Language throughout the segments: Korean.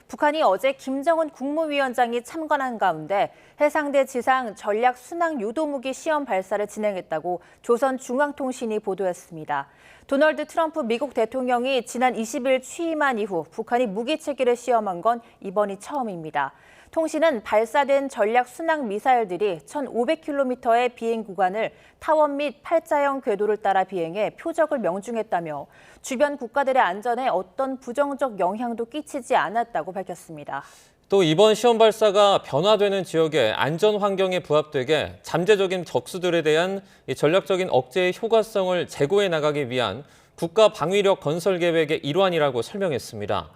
북한이 어제 김정은 국무위원장이 참관한 가운데 해상대 지상 전략 순항 유도무기 시험 발사를 진행했다고 조선중앙통신이 보도했습니다. 도널드 트럼프 미국 대통령이 지난 20일 취임한 이후 북한이 무기 체계를 시험한 건 이번이 처음입니다. 통신은 발사된 전략 순항 미사일들이 1,500km의 비행 구간을 타원 및 팔자형 궤도를 따라 비행해 표적을 명중했다며 주변 국가들의 안전에 어떤 부정적 영향도 끼치지 않았다고 밝혔습니다. 또 이번 시험 발사가 변화되는 지역의 안전 환경에 부합되게 잠재적인 적수들에 대한 전략적인 억제의 효과성을 제고해 나가기 위한 국가 방위력 건설 계획의 일환이라고 설명했습니다.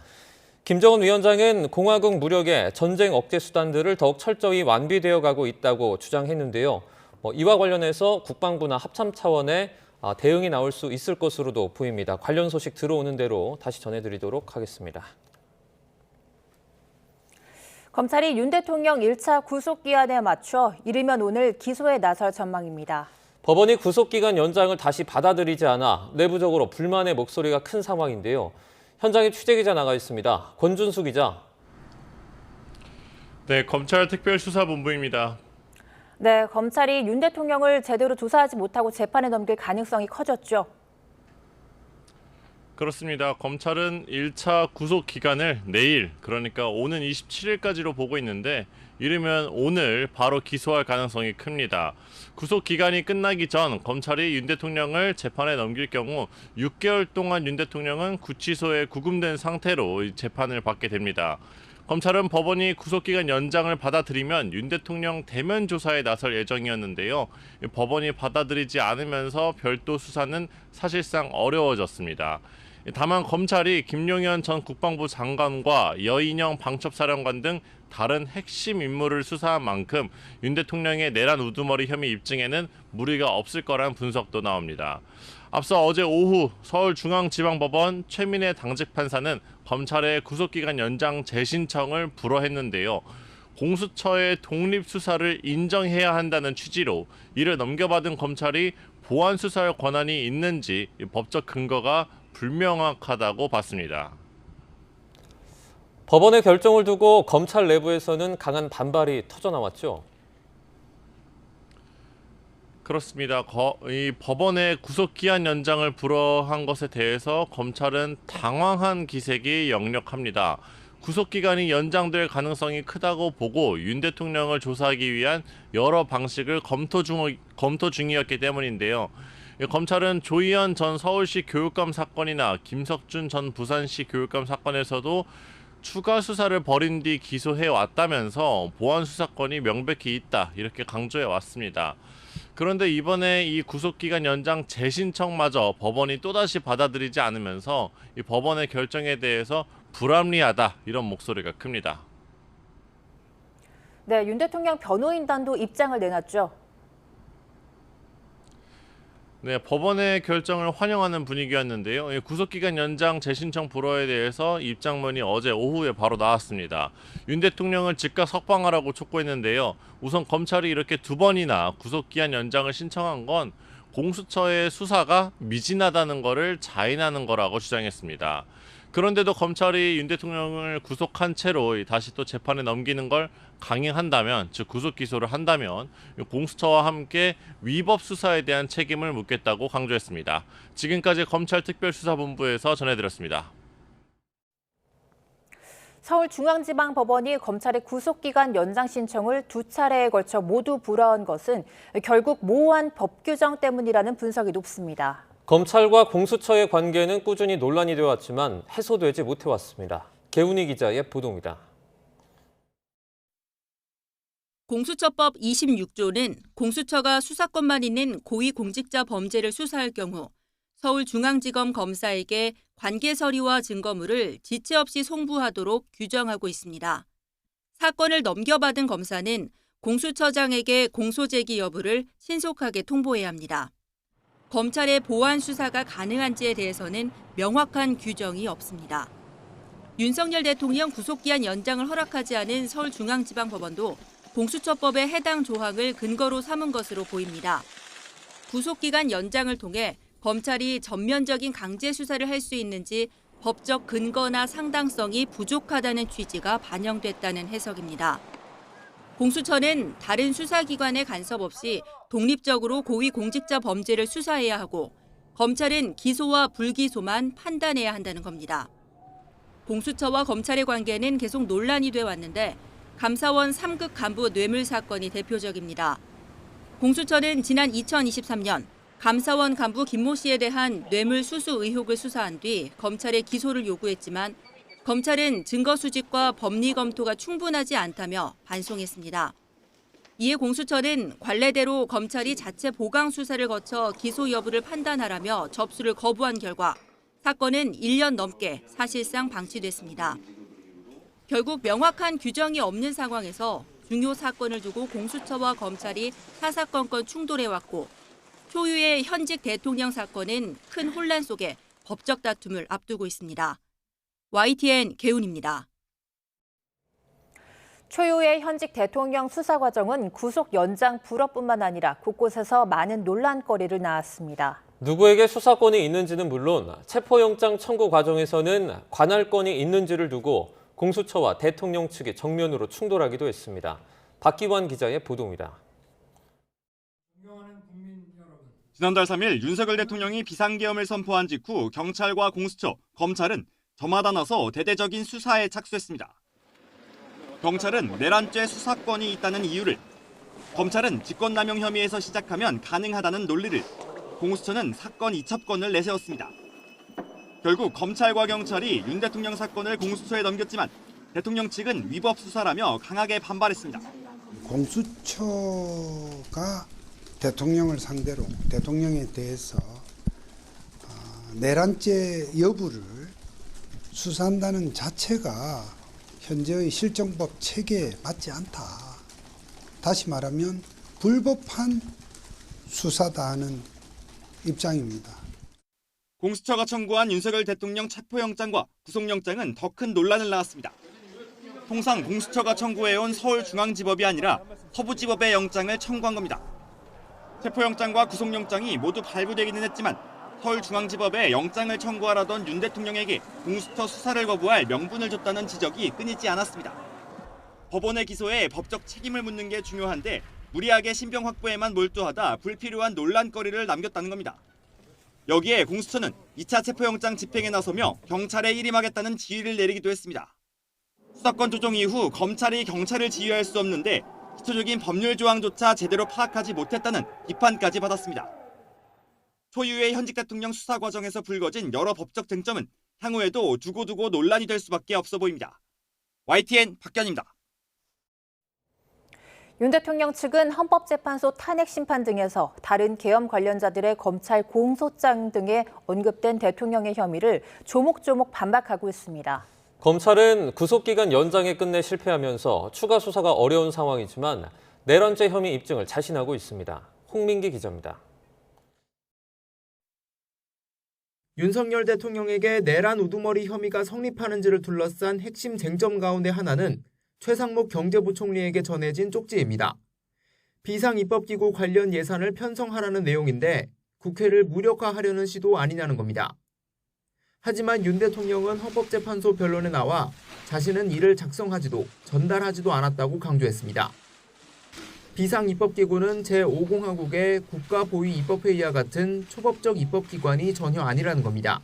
김정은 위원장은 공화국 무력의 전쟁 억제 수단들을 더욱 철저히 완비되어 가고 있다고 주장했는데요. 이와 관련해서 국방부나 합참 차원의 대응이 나올 수 있을 것으로도 보입니다. 관련 소식 들어오는 대로 다시 전해드리도록 하겠습니다. 검찰이 윤 대통령 1차 구속기한에 맞춰 이르면 오늘 기소에 나설 전망입니다. 법원이 구속기간 연장을 다시 받아들이지 않아 내부적으로 불만의 목소리가 큰 상황인데요. 현장에 취재기자 나가 있습니다. 권준수 기자. 네, 검찰 특별수사본부입니다. 네, 검찰이 윤 대통령을 제대로 조사하지 못하고 재판에 넘길 가능성이 커졌죠. 그렇습니다. 검찰은 1차 구속 기간을 내일, 그러니까 오는 27일까지로 보고 있는데 이르면 오늘 바로 기소할 가능성이 큽니다. 구속 기간이 끝나기 전 검찰이 윤 대통령을 재판에 넘길 경우 6개월 동안 윤 대통령은 구치소에 구금된 상태로 재판을 받게 됩니다. 검찰은 법원이 구속기간 연장을 받아들이면 윤 대통령 대면 조사에 나설 예정이었는데요. 법원이 받아들이지 않으면서 별도 수사는 사실상 어려워졌습니다. 다만 검찰이 김용현 전 국방부 장관과 여인영 방첩사령관 등 다른 핵심 인물을 수사한 만큼 윤 대통령의 내란 우두머리 혐의 입증에는 무리가 없을 거란 분석도 나옵니다. 앞서 어제 오후 서울중앙지방법원 최민혜 당직 판사는 검찰의 구속기간 연장 재신청을 불허했는데요. 공수처의 독립수사를 인정해야 한다는 취지로 이를 넘겨받은 검찰이 보완수사할 권한이 있는지 법적 근거가 불명확하다고 봤습니다. 법원의 결정을 두고 검찰 내부에서는 강한 반발이 터져나왔죠. 그렇습니다. 이 법원의 구속기한 연장을 불허한 것에 대해서 검찰은 당황한 기색이 역력합니다. 구속기간이 연장될 가능성이 크다고 보고 윤 대통령을 조사하기 위한 여러 방식을 검토 중이었기 때문인데요. 검찰은 조희연 전 서울시 교육감 사건이나 김석준 전 부산시 교육감 사건에서도 추가 수사를 벌인 뒤 기소해 왔다면서 보완 수사권이 명백히 있다 이렇게 강조해 왔습니다. 그런데 이번에 이 구속기간 연장 재신청마저 법원이 또다시 받아들이지 않으면서 이 법원의 결정에 대해서 불합리하다 이런 목소리가 큽니다. 네, 윤 대통령 변호인단도 입장을 내놨죠. 네, 법원의 결정을 환영하는 분위기였는데요. 구속기간 연장 재신청 불허에 대해서 입장문이 어제 오후에 바로 나왔습니다. 윤 대통령을 즉각 석방하라고 촉구했는데요. 우선 검찰이 이렇게 두 번이나 구속기한 연장을 신청한 건 공수처의 수사가 미진하다는 것을 자인하는 거라고 주장했습니다. 그런데도 검찰이 윤 대통령을 구속한 채로 다시 또 재판에 넘기는 걸 강행한다면, 즉 구속 기소를 한다면 공수처와 함께 위법 수사에 대한 책임을 묻겠다고 강조했습니다. 지금까지 검찰특별수사본부에서 전해드렸습니다. 서울중앙지방법원이 검찰의 구속기간 연장 신청을 두 차례에 걸쳐 모두 불허한 것은 결국 모호한 법 규정 때문이라는 분석이 높습니다. 검찰과 공수처의 관계는 꾸준히 논란이 되어왔지만 해소되지 못해왔습니다. 개훈이 기자의 보도입니다. 공수처법 26조는 공수처가 수사권만 있는 고위공직자 범죄를 수사할 경우 서울중앙지검 검사에게 관계 서류와 증거물을 지체 없이 송부하도록 규정하고 있습니다. 사건을 넘겨받은 검사는 공수처장에게 공소 제기 여부를 신속하게 통보해야 합니다. 검찰의 보완 수사가 가능한지에 대해서는 명확한 규정이 없습니다. 윤석열 대통령 구속기한 연장을 허락하지 않은 서울중앙지방법원도 공수처법의 해당 조항을 근거로 삼은 것으로 보입니다. 구속기간 연장을 통해 검찰이 전면적인 강제 수사를 할 수 있는지 법적 근거나 상당성이 부족하다는 취지가 반영됐다는 해석입니다. 공수처는 다른 수사기관의 간섭 없이 독립적으로 고위공직자 범죄를 수사해야 하고 검찰은 기소와 불기소만 판단해야 한다는 겁니다. 공수처와 검찰의 관계는 계속 논란이 돼 왔는데 감사원 3급 간부 뇌물 사건이 대표적입니다. 공수처는 지난 2023년 감사원 간부 김모 씨에 대한 뇌물 수수 의혹을 수사한 뒤 검찰에 기소를 요구했지만 검찰은 증거 수집과 법리 검토가 충분하지 않다며 반송했습니다. 이에 공수처는 관례대로 검찰이 자체 보강 수사를 거쳐 기소 여부를 판단하라며 접수를 거부한 결과 사건은 1년 넘게 사실상 방치됐습니다. 결국 명확한 규정이 없는 상황에서 중요 사건을 두고 공수처와 검찰이 사사건건 충돌해왔고 초유의 현직 대통령 사건은 큰 혼란 속에 법적 다툼을 앞두고 있습니다. YTN 개훈입니다. 초유의 현직 대통령 수사 과정은 구속 연장 불허뿐만 아니라 곳곳에서 많은 논란거리를 낳았습니다. 누구에게 수사권이 있는지는 물론 체포영장 청구 과정에서는 관할권이 있는지를 두고 공수처와 대통령 측이 정면으로 충돌하기도 했습니다. 박기환 기자의 보도입니다. 지난달 3일 윤석열 대통령이 비상계엄을 선포한 직후 경찰과 공수처, 검찰은 저마다 나서 대대적인 수사에 착수했습니다. 경찰은 내란죄 수사권이 있다는 이유를, 검찰은 직권남용 혐의에서 시작하면 가능하다는 논리를, 공수처는 사건 이첩권을 내세웠습니다. 결국 검찰과 경찰이 윤 대통령 사건을 공수처에 넘겼지만 대통령 측은 위법 수사라며 강하게 반발했습니다. 공수처가 대통령을 상대로 대통령에 대해서 내란죄 여부를 수사한다는 자체가 현재의 실정법 체계에 맞지 않다. 다시 말하면 불법한 수사다 하는 입장입니다. 공수처가 청구한 윤석열 대통령 체포영장과 구속영장은 더 큰 논란을 낳았습니다. 통상 공수처가 청구해온 서울중앙지법이 아니라 서부지법의 영장을 청구한 겁니다. 체포영장과 구속영장이 모두 발부되기는 했지만 서울중앙지법에 영장을 청구하라던 윤 대통령에게 공수처 수사를 거부할 명분을 줬다는 지적이 끊이지 않았습니다. 법원의 기소에 법적 책임을 묻는 게 중요한데 무리하게 신병 확보에만 몰두하다 불필요한 논란거리를 남겼다는 겁니다. 여기에 공수처는 2차 체포영장 집행에 나서며 경찰에 일임하겠다는 지휘를 내리기도 했습니다. 수사권 조정 이후 검찰이 경찰을 지휘할 수 없는데 기초적인 법률 조항조차 제대로 파악하지 못했다는 비판까지 받았습니다. 초유의 현직 대통령 수사 과정에서 불거진 여러 법적 쟁점은 향후에도 두고두고 논란이 될 수밖에 없어 보입니다. YTN 박견입니다. 윤 대통령 측은 헌법재판소 탄핵 심판 등에서 다른 계엄 관련자들의 검찰 공소장 등에 언급된 대통령의 혐의를 조목조목 반박하고 있습니다. 검찰은 구속기간 연장에 끝내 실패하면서 추가 수사가 어려운 상황이지만 내란죄 혐의 입증을 자신하고 있습니다. 홍민기 기자입니다. 윤석열 대통령에게 내란 우두머리 혐의가 성립하는지를 둘러싼 핵심 쟁점 가운데 하나는 최상목 경제부총리에게 전해진 쪽지입니다. 비상입법기구 관련 예산을 편성하라는 내용인데 국회를 무력화하려는 시도 아니냐는 겁니다. 하지만 윤 대통령은 헌법재판소 변론에 나와 자신은 이를 작성하지도 전달하지도 않았다고 강조했습니다. 비상입법기구는 제5공화국의 국가보위입법회의와 같은 초법적 입법기관이 전혀 아니라는 겁니다.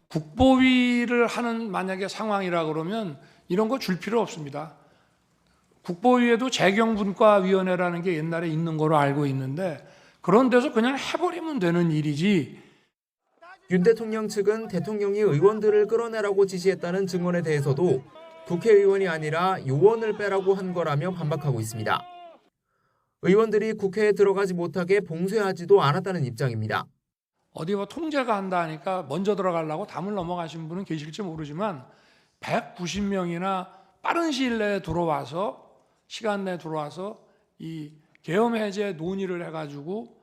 국보위를 하는 만약에 상황이라 그러면 이런 거 줄 필요 없습니다. 국보위에도 재경분과위원회라는 게 옛날에 있는 거로 알고 있는데 그런 데서 그냥 해버리면 되는 일이지. 윤 대통령 측은 대통령이 의원들을 끌어내라고 지시했다는 증언에 대해서도 국회의원이 아니라 요원을 빼라고 한 거라며 반박하고 있습니다. 의원들이 국회에 들어가지 못하게 봉쇄하지도 않았다는 입장입니다. 어디 뭐 통제가 한다 하니까 먼저 들어가려고 담을 넘어가신 분은 계실지 모르지만 190명이나 빠른 시일 내에 들어와서 시간 내에 들어와서 이 계엄 해제 논의를 해가지고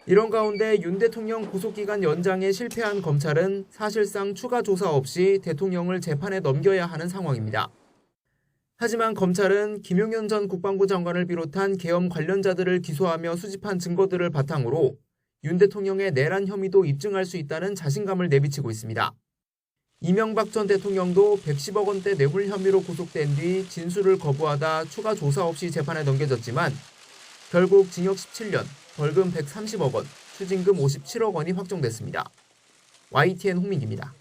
이런 가운데 윤 대통령 구속기간 연장에 실패한 검찰은 사실상 추가 조사 없이 대통령을 재판에 넘겨야 하는 상황입니다. 하지만 검찰은 김용현 전 국방부 장관을 비롯한 계엄 관련자들을 기소하며 수집한 증거들을 바탕으로 윤 대통령의 내란 혐의도 입증할 수 있다는 자신감을 내비치고 있습니다. 이명박 전 대통령도 110억 원대 뇌물 혐의로 구속된 뒤 진술을 거부하다 추가 조사 없이 재판에 넘겨졌지만 결국 징역 17년, 벌금 130억 원, 추징금 57억 원이 확정됐습니다. YTN 홍민기입니다.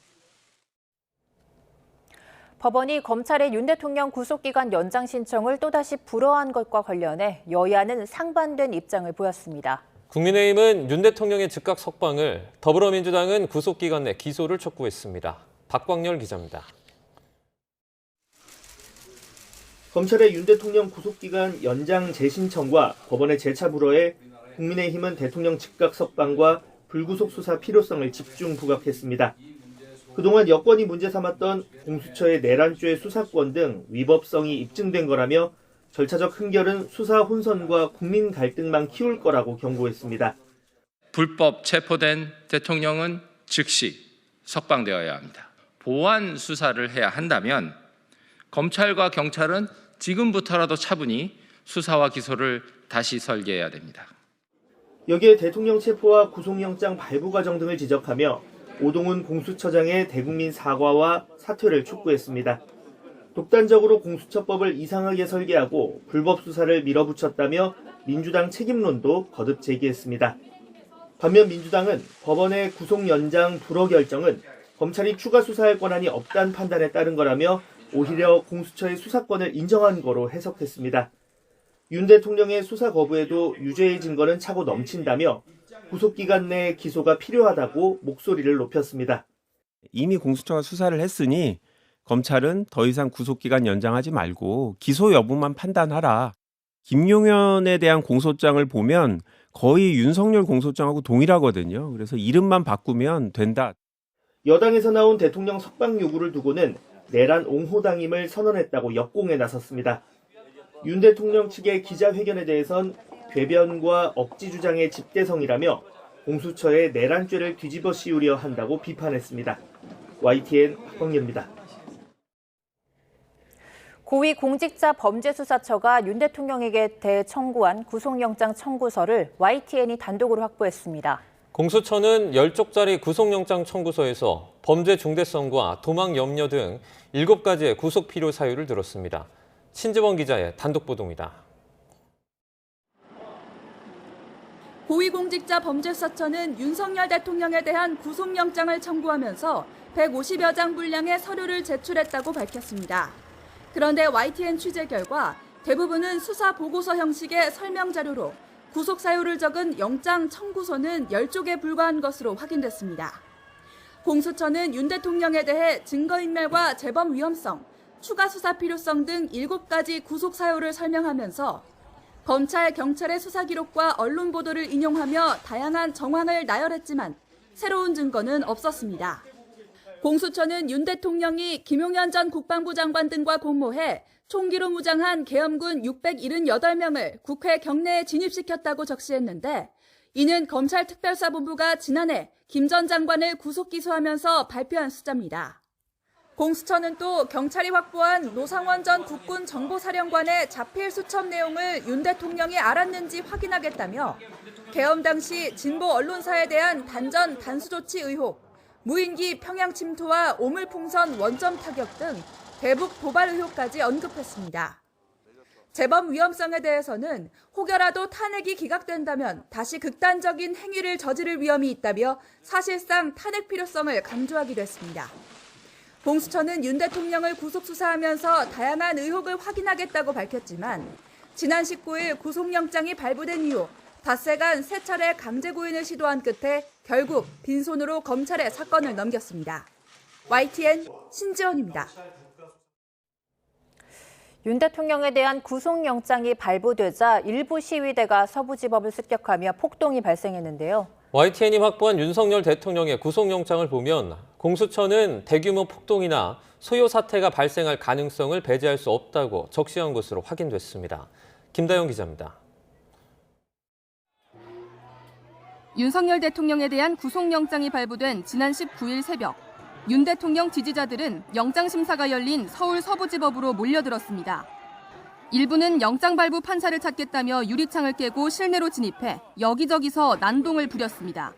법원이 검찰의 윤 대통령 구속기간 연장 신청을 또다시 불허한 것과 관련해 여야는 상반된 입장을 보였습니다. 국민의힘은 윤 대통령의 즉각 석방을, 더불어민주당은 구속기간 내 기소를 촉구했습니다. 박광열 기자입니다. 검찰의 윤 대통령 구속기간 연장 재신청과 법원의 재차 불허에 국민의힘은 대통령 즉각 석방과 불구속 수사 필요성을 집중 부각했습니다. 그동안 여권이 문제 삼았던 공수처의 내란죄 수사권 등 위법성이 입증된 거라며 절차적 흥결은 수사 혼선과 국민 갈등만 키울 거라고 경고했습니다. 불법 체포된 대통령은 즉시 석방되어야 합니다. 보완 수사를 해야 한다면 검찰과 경찰은 지금부터라도 차분히 수사와 기소를 다시 설계해야 됩니다. 여기에 대통령 체포와 구속영장 발부 과정 등을 지적하며 오동훈 공수처장의 대국민 사과와 사퇴를 촉구했습니다. 독단적으로 공수처법을 이상하게 설계하고 불법 수사를 밀어붙였다며 민주당 책임론도 거듭 제기했습니다. 반면 민주당은 법원의 구속 연장 불허 결정은 검찰이 추가 수사할 권한이 없다는 판단에 따른 거라며 오히려 공수처의 수사권을 인정한 거로 해석했습니다. 윤 대통령의 수사 거부에도 유죄의 증거는 차고 넘친다며 구속기간 내 기소가 필요하다고 목소리를 높였습니다. 이미 공수처가 수사를 했으니 검찰은 더 이상 구속기간 연장하지 말고 기소 여부만 판단하라. 김용현에 대한 공소장을 보면 거의 윤석열 공소장하고 동일하거든요. 그래서 이름만 바꾸면 된다. 여당에서 나온 대통령 석방 요구를 두고는 내란 옹호당임을 선언했다고 역공에 나섰습니다. 윤 대통령 측의 기자회견에 대해선 궤변과 억지 주장의 집대성이라며 공수처의 내란죄를 뒤집어 씌우려 한다고 비판했습니다. YTN 박광열입니다. 고위공직자범죄수사처가 윤 대통령에게 대해 청구한 구속영장 청구서를 YTN이 단독으로 확보했습니다. 공수처는 10쪽짜리 구속영장 청구서에서 범죄 중대성과 도망 염려 등 7가지의 구속 필요 사유를 들었습니다. 신지원 기자의 단독 보도입니다. 고위공직자범죄수사처는 윤석열 대통령에 대한 구속영장을 청구하면서 150여 장 분량의 서류를 제출했다고 밝혔습니다. 그런데 YTN 취재 결과 대부분은 수사 보고서 형식의 설명 자료로 구속 사유를 적은 영장 청구서는 10쪽에 불과한 것으로 확인됐습니다. 공수처는 윤 대통령에 대해 증거인멸과 재범 위험성, 추가 수사 필요성 등 7가지 구속 사유를 설명하면서 검찰, 경찰의 수사 기록과 언론 보도를 인용하며 다양한 정황을 나열했지만 새로운 증거는 없었습니다. 공수처는 윤 대통령이 김용현 전 국방부 장관 등과 공모해 총기로 무장한 계엄군 678명을 국회 경내에 진입시켰다고 적시했는데 이는 검찰특별사본부가 지난해 김 전 장관을 구속 기소하면서 발표한 숫자입니다. 공수처는 또 경찰이 확보한 노상원 전 국군 정보사령관의 자필 수첩 내용을 윤 대통령이 알았는지 확인하겠다며 계엄 당시 진보 언론사에 대한 단전 단수조치 의혹, 무인기 평양 침투와 오물풍선 원점 타격 등 대북 도발 의혹까지 언급했습니다. 재범 위험성에 대해서는 혹여라도 탄핵이 기각된다면 다시 극단적인 행위를 저지를 위험이 있다며 사실상 탄핵 필요성을 강조하기도 했습니다. 공수처는 윤 대통령을 구속 수사하면서 다양한 의혹을 확인하겠다고 밝혔지만 지난 19일 구속영장이 발부된 이후 닷새간 3차례 강제 구인을 시도한 끝에 결국 빈손으로 검찰에 사건을 넘겼습니다. YTN 신지원입니다. 윤 대통령에 대한 구속영장이 발부되자 일부 시위대가 서부지법을 습격하며 폭동이 발생했는데요. YTN이 확보한 윤석열 대통령의 구속영장을 보면 공수처는 대규모 폭동이나 소요 사태가 발생할 가능성을 배제할 수 없다고 적시한 것으로 확인됐습니다. 김다영 기자입니다. 윤석열 대통령에 대한 구속영장이 발부된 지난 19일 새벽, 윤 대통령 지지자들은 영장심사가 열린 서울 서부지법으로 몰려들었습니다. 일부는 영장 발부 판사를 찾겠다며 유리창을 깨고 실내로 진입해 여기저기서 난동을 부렸습니다.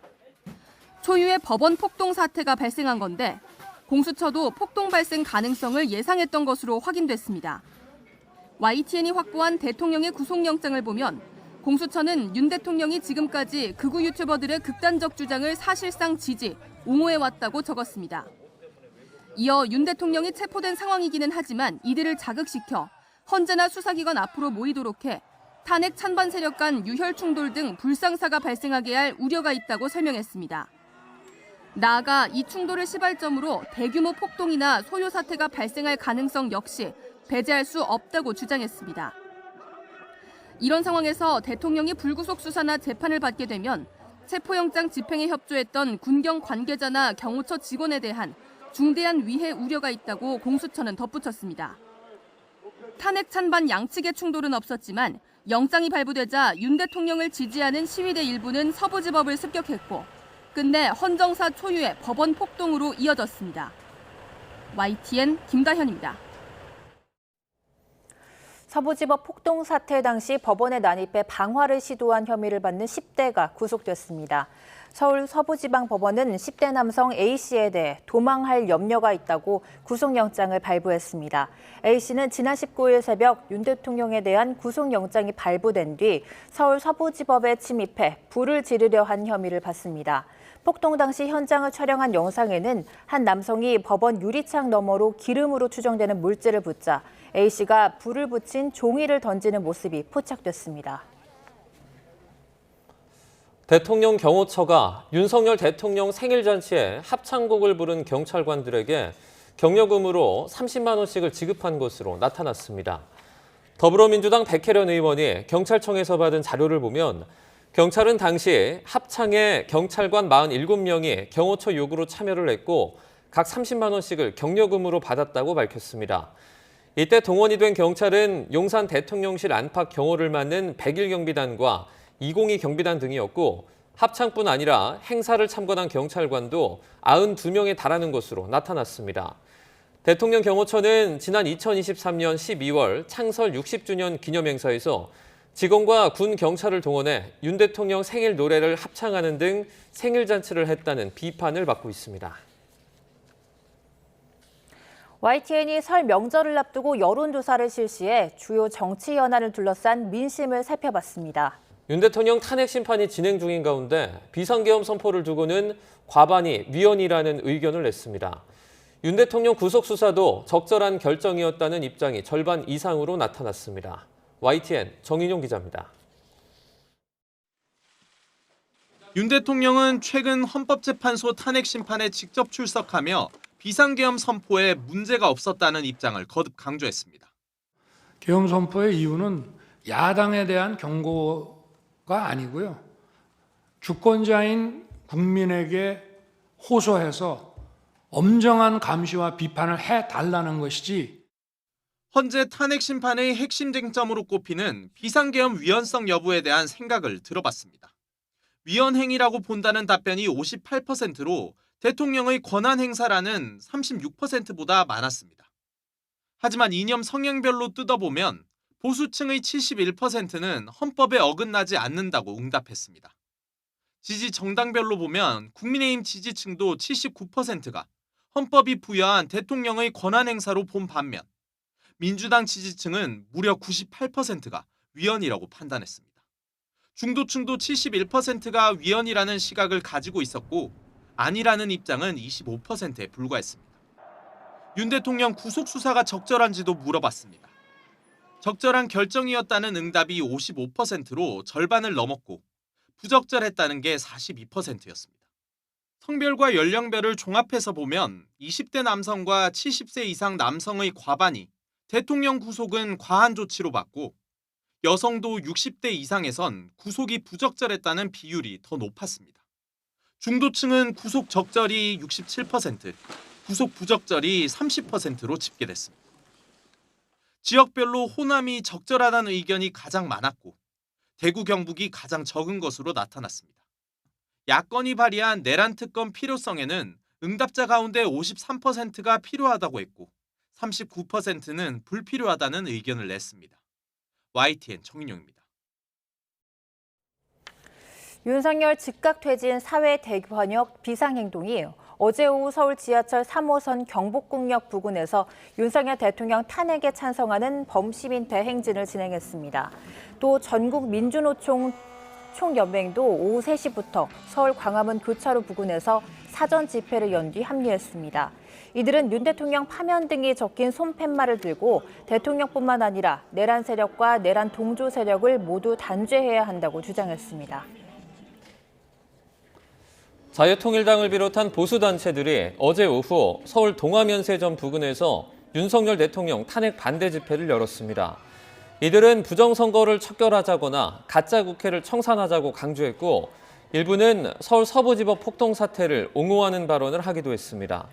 초유의 법원 폭동 사태가 발생한 건데 공수처도 폭동 발생 가능성을 예상했던 것으로 확인됐습니다. YTN이 확보한 대통령의 구속영장을 보면 공수처는 윤 대통령이 지금까지 극우 유튜버들의 극단적 주장을 사실상 지지, 옹호해왔다고 적었습니다. 이어 윤 대통령이 체포된 상황이기는 하지만 이들을 자극시켜 헌재나 수사기관 앞으로 모이도록 해 탄핵 찬반 세력 간 유혈 충돌 등 불상사가 발생하게 할 우려가 있다고 설명했습니다. 나아가 이 충돌을 시발점으로 대규모 폭동이나 소요 사태가 발생할 가능성 역시 배제할 수 없다고 주장했습니다. 이런 상황에서 대통령이 불구속 수사나 재판을 받게 되면 체포영장 집행에 협조했던 군경 관계자나 경호처 직원에 대한 중대한 위해 우려가 있다고 공수처는 덧붙였습니다. 탄핵 찬반 양측의 충돌은 없었지만 영장이 발부되자 윤 대통령을 지지하는 시위대 일부는 서부지법을 습격했고 끝내 헌정사 초유의 법원 폭동으로 이어졌습니다. YTN 김다현입니다. 서부지법 폭동 사태 당시 법원에 난입해 방화를 시도한 혐의를 받는 10대가 구속됐습니다. 서울 서부지방법원은 10대 남성 A씨에 대해 도망할 염려가 있다고 구속영장을 발부했습니다. A씨는 지난 19일 새벽 윤 대통령에 대한 구속영장이 발부된 뒤 서울 서부지법에 침입해 불을 지르려 한 혐의를 받습니다. 폭동 당시 현장을 촬영한 영상에는 한 남성이 법원 유리창 너머로 기름으로 추정되는 물질을 붓자 A씨가 불을 붙인 종이를 던지는 모습이 포착됐습니다. 대통령 경호처가 윤석열 대통령 생일잔치에 합창곡을 부른 경찰관들에게 경력금으로 30만 원씩을 지급한 것으로 나타났습니다. 더불어민주당 백혜련 의원이 경찰청에서 받은 자료를 보면 경찰은 당시 합창에 경찰관 47명이 경호처 요구로 참여를 했고 각 30만 원씩을 경력금으로 받았다고 밝혔습니다. 이때 동원이 된 경찰은 용산 대통령실 안팎 경호를 맡는 101경비단과 202 경비단 등이었고 합창뿐 아니라 행사를 참관한 경찰관도 92명에 달하는 것으로 나타났습니다. 대통령 경호처는 지난 2023년 12월 창설 60주년 기념행사에서 직원과 군 경찰을 동원해 윤 대통령 생일 노래를 합창하는 등 생일잔치를 했다는 비판을 받고 있습니다. YTN이 설 명절을 앞두고 여론조사를 실시해 주요 정치 현안을 둘러싼 민심을 살펴봤습니다. 윤 대통령 탄핵 심판이 진행 중인 가운데 비상계엄 선포를 두고는 과반이 위헌이라는 의견을 냈습니다. 윤 대통령 구속 수사도 적절한 결정이었다는 입장이 절반 이상으로 나타났습니다. YTN 정인용 기자입니다. 윤 대통령은 최근 헌법재판소 탄핵 심판에 직접 출석하며 비상계엄 선포에 문제가 없었다는 입장을 거듭 강조했습니다. 계엄 선포의 이유는 야당에 대한 경고가 아니고요. 주권자인 국민에게 호소해서 엄정한 감시와 비판을 해달라는 것이지. 헌재 탄핵 심판의 핵심 쟁점으로 꼽히는 비상계엄 위헌성 여부에 대한 생각을 들어봤습니다. 위헌 행위라고 본다는 답변이 58%로 대통령의 권한 행사라는 36%보다 많았습니다. 하지만 이념 성향별로 뜯어보면 보수층의 71%는 헌법에 어긋나지 않는다고 응답했습니다. 지지 정당별로 보면 국민의힘 지지층도 79%가 헌법이 부여한 대통령의 권한 행사로 본 반면 민주당 지지층은 무려 98%가 위헌이라고 판단했습니다. 중도층도 71%가 위헌이라는 시각을 가지고 있었고 아니라는 입장은 25%에 불과했습니다. 윤 대통령 구속 수사가 적절한지도 물어봤습니다. 적절한 결정이었다는 응답이 55%로 절반을 넘었고 부적절했다는 게 42%였습니다. 성별과 연령별을 종합해서 보면 20대 남성과 70세 이상 남성의 과반이 대통령 구속은 과한 조치로 봤고 여성도 60대 이상에선 구속이 부적절했다는 비율이 더 높았습니다. 중도층은 구속 적절이 67%, 구속 부적절이 30%로 집계됐습니다. 지역별로 호남이 적절하다는 의견이 가장 많았고 대구 경북이 가장 적은 것으로 나타났습니다. 야권이 발의한 내란 특검 필요성에는 응답자 가운데 53%가 필요하다고 했고 39%는 불필요하다는 의견을 냈습니다. YTN 정인용입니다. 윤석열 즉각 퇴진 사회 대변역 비상행동이 어제 오후 서울 지하철 3호선 경복궁역 부근에서 윤석열 대통령 탄핵에 찬성하는 범시민 대행진을 진행했습니다. 또 전국민주노총 총연맹도 오후 3시부터 서울 광화문 교차로 부근에서 사전 집회를 연 뒤 합류했습니다. 이들은 윤 대통령 파면 등이 적힌 손팻말을 들고 대통령뿐만 아니라 내란 세력과 내란 동조 세력을 모두 단죄해야 한다고 주장했습니다. 자유통일당을 비롯한 보수단체들이 어제 오후 서울 동아면세점 부근에서 윤석열 대통령 탄핵 반대 집회를 열었습니다. 이들은 부정선거를 척결하자거나 가짜 국회를 청산하자고 강조했고 일부는 서울 서부지법 폭동 사태를 옹호하는 발언을 하기도 했습니다.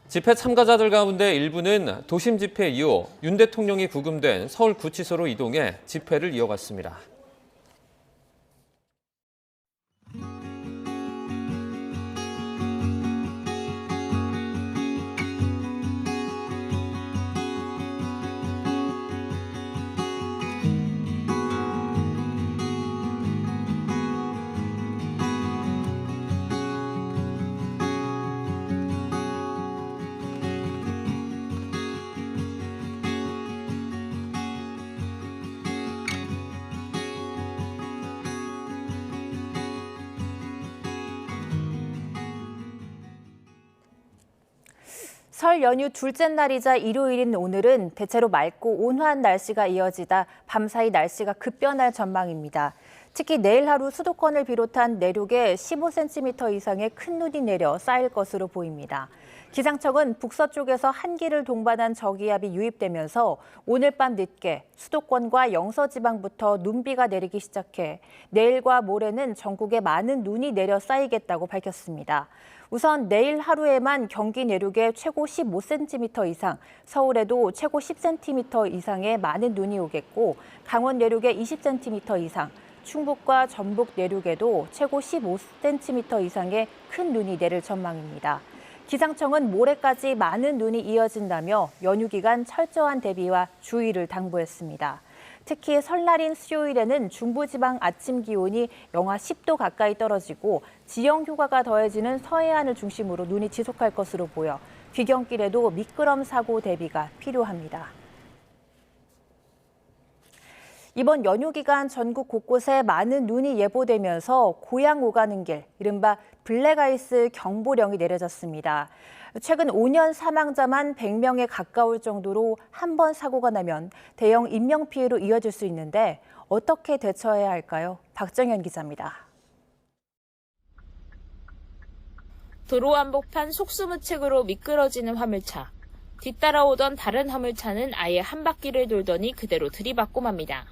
집회 참가자들 가운데 일부는 도심 집회 이후 윤 대통령이 구금된 서울구치소로 이동해 집회를 이어갔습니다. 설 연휴 둘째 날이자 일요일인 오늘은 대체로 맑고 온화한 날씨가 이어지다 밤사이 날씨가 급변할 전망입니다. 특히 내일 하루 수도권을 비롯한 내륙에 15cm 이상의 큰 눈이 내려 쌓일 것으로 보입니다. 기상청은 북서쪽에서 한기를 동반한 저기압이 유입되면서 오늘 밤 늦게 수도권과 영서지방부터 눈비가 내리기 시작해 내일과 모레는 전국에 많은 눈이 내려 쌓이겠다고 밝혔습니다. 우선 내일 하루에만 경기 내륙에 최고 15cm 이상, 서울에도 최고 10cm 이상의 많은 눈이 오겠고 강원 내륙에 20cm 이상, 충북과 전북 내륙에도 최고 15cm 이상의 큰 눈이 내릴 전망입니다. 기상청은 모레까지 많은 눈이 이어진다며 연휴 기간 철저한 대비와 주의를 당부했습니다. 특히 설날인 수요일에는 중부지방 아침 기온이 영하 10도 가까이 떨어지고 지형 휴가가 더해지는 서해안을 중심으로 눈이 지속할 것으로 보여 귀경길에도 미끄럼 사고 대비가 필요합니다. 이번 연휴 기간 전국 곳곳에 많은 눈이 예보되면서 고향 오가는 길, 이른바 블랙아이스 경보령이 내려졌습니다. 최근 5년 사망자만 100명에 가까울 정도로 한 번 사고가 나면 대형 인명피해로 이어질 수 있는데 어떻게 대처해야 할까요? 박정현 기자입니다. 도로 한복판 속수무책으로 미끄러지는 화물차. 뒤따라오던 다른 화물차는 아예 한 바퀴를 돌더니 그대로 들이받고 맙니다.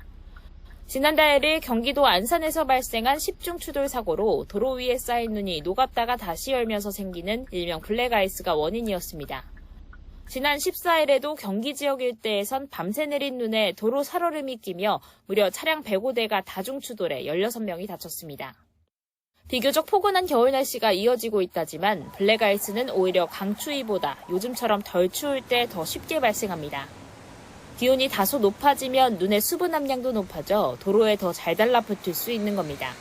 지난달 1일 경기도 안산에서 발생한 10중 추돌 사고로 도로 위에 쌓인 눈이 녹았다가 다시 열면서 생기는 일명 블랙아이스가 원인이었습니다. 지난 14일에도 경기 지역 일대에선 밤새 내린 눈에 도로 살얼음이 끼며 무려 차량 105대가 다중 추돌해 16명이 다쳤습니다. 비교적 포근한 겨울 날씨가 이어지고 있다지만 블랙아이스는 오히려 강추위보다 요즘처럼 덜 추울 때 더 쉽게 발생합니다. 기온이 다소 높아지면 눈의 수분 함량도 높아져 도로에 더 잘 달라붙을 수 있는 겁니다.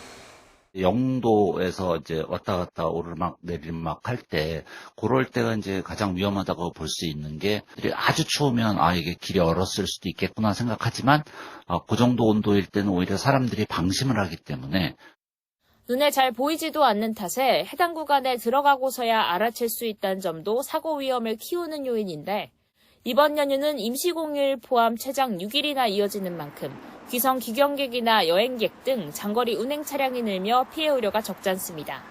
0도에서 이제 왔다 갔다 오르막 내리막 할 때 그럴 때가 이제 가장 위험하다고 볼 수 있는 게 아주 추우면 이게 길이 얼었을 수도 있겠구나 생각하지만 그 정도 온도일 때는 오히려 사람들이 방심을 하기 때문에 눈에 잘 보이지도 않는 탓에 해당 구간에 들어가고서야 알아챌 수 있다는 점도 사고 위험을 키우는 요인인데 이번 연휴는 임시공휴일 포함 최장 6일이나 이어지는 만큼 귀성 귀경객이나 여행객 등 장거리 운행 차량이 늘며 피해 우려가 적지 않습니다.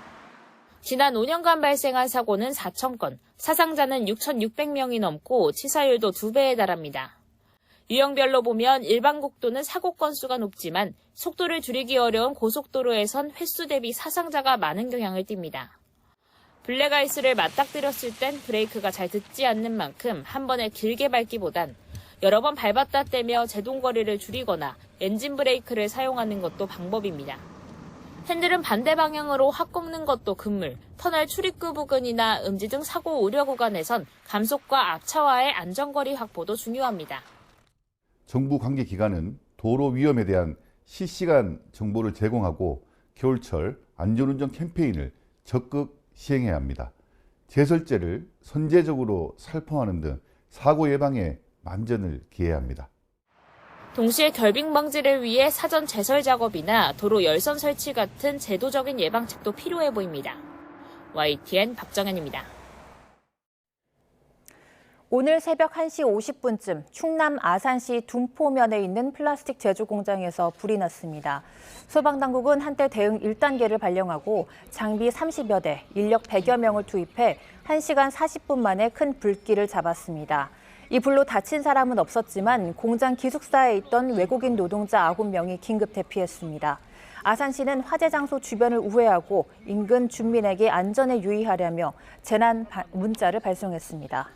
지난 5년간 발생한 사고는 4,000건, 사상자는 6,600명이 넘고 치사율도 2배에 달합니다. 유형별로 보면 일반 국도는 사고 건수가 높지만 속도를 줄이기 어려운 고속도로에선 횟수 대비 사상자가 많은 경향을 띱니다. 블랙아이스를 맞닥뜨렸을 땐 브레이크가 잘 듣지 않는 만큼 한 번에 길게 밟기보단 여러 번 밟았다 떼며 제동거리를 줄이거나 엔진 브레이크를 사용하는 것도 방법입니다. 핸들은 반대 방향으로 확 꺾는 것도 금물, 터널 출입구 부근이나 음지 등 사고 우려 구간에선 감속과 앞차와의 안전거리 확보도 중요합니다. 정부 관계기관은 도로 위험에 대한 실시간 정보를 제공하고 겨울철 안전운전 캠페인을 적극 시행해야 합니다. 제설제를 선제적으로 살포하는 등 사고 예방에 만전을 기해야 합니다. 동시에 결빙 방지를 위해 사전 제설 작업이나 도로 열선 설치 같은 제도적인 예방책도 필요해 보입니다. YTN 박정현입니다. 오늘 새벽 1시 50분쯤 충남 아산시 둔포면에 있는 플라스틱 제조 공장에서 불이 났습니다. 소방당국은 한때 대응 1단계를 발령하고 장비 30여 대, 인력 100여 명을 투입해 1시간 40분 만에 큰 불길을 잡았습니다. 이 불로 다친 사람은 없었지만 공장 기숙사에 있던 외국인 노동자 9명이 긴급 대피했습니다. 아산시는 화재 장소 주변을 우회하고 인근 주민에게 안전에 유의하려며 재난 문자를 발송했습니다.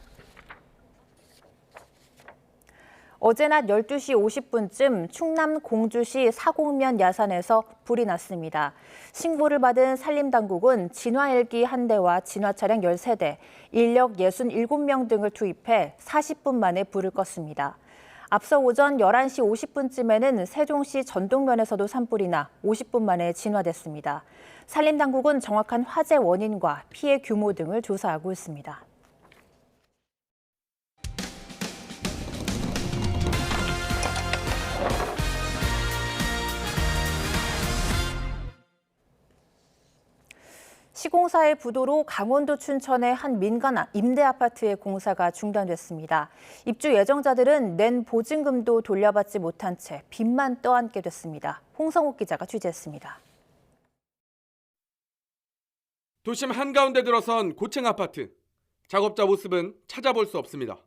어제 낮 12시 50분쯤 충남 공주시 사곡면 야산에서 불이 났습니다. 신고를 받은 산림당국은 진화 헬기 1대와 진화 차량 13대, 인력 67명 등을 투입해 40분 만에 불을 껐습니다. 앞서 오전 11시 50분쯤에는 세종시 전동면에서도 산불이 나 50분 만에 진화됐습니다. 산림당국은 정확한 화재 원인과 피해 규모 등을 조사하고 있습니다. 시공사의 부도로 강원도 춘천의 한 민간 임대 아파트의 공사가 중단됐습니다. 입주 예정자들은 낸 보증금도 돌려받지 못한 채 빚만 떠안게 됐습니다. 홍성욱 기자가 취재했습니다. 도심 한가운데 들어선 고층 아파트. 작업자 모습은 찾아볼 수 없습니다.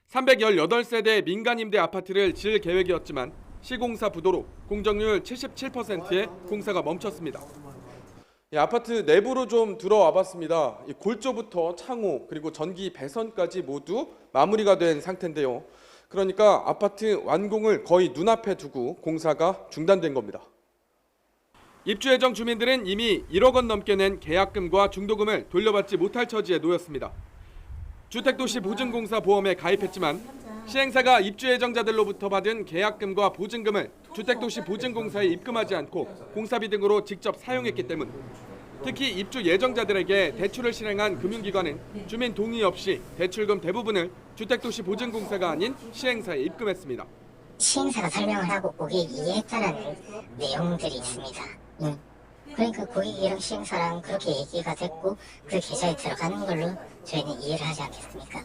318세대 민간 임대 아파트를 지을 계획이었지만 시공사 부도로 공정률 77%의 공사가 멈췄습니다. 아파트 내부로 좀 들어와 봤습니다. 골조부터 창호 그리고 전기 배선까지 모두 마무리가 된 상태인데요. 그러니까 아파트 완공을 거의 눈앞에 두고 공사가 중단된 겁니다. 입주 예정 주민들은 이미 1억 원 넘게 낸 계약금과 중도금을 돌려받지 못할 처지에 놓였습니다. 주택도시보증공사 보험에 가입했지만 시행사가 입주 예정자들로부터 받은 계약금과 보증금을 주택도시보증공사에 입금하지 않고 공사비 등으로 직접 사용했기 때문, 특히 입주 예정자들에게 대출을 실행한 금융기관은 주민 동의 없이 대출금 대부분을 주택도시보증공사가 아닌 시행사에 입금했습니다. 시행사가 설명을 하고 고객이 이해했다는 내용들이 있습니다. 그러니까 고객이랑 시행사랑 그렇게 얘기가 됐고 그 계좌에 들어가는 걸로 저희는 이해를 하지 않겠습니까?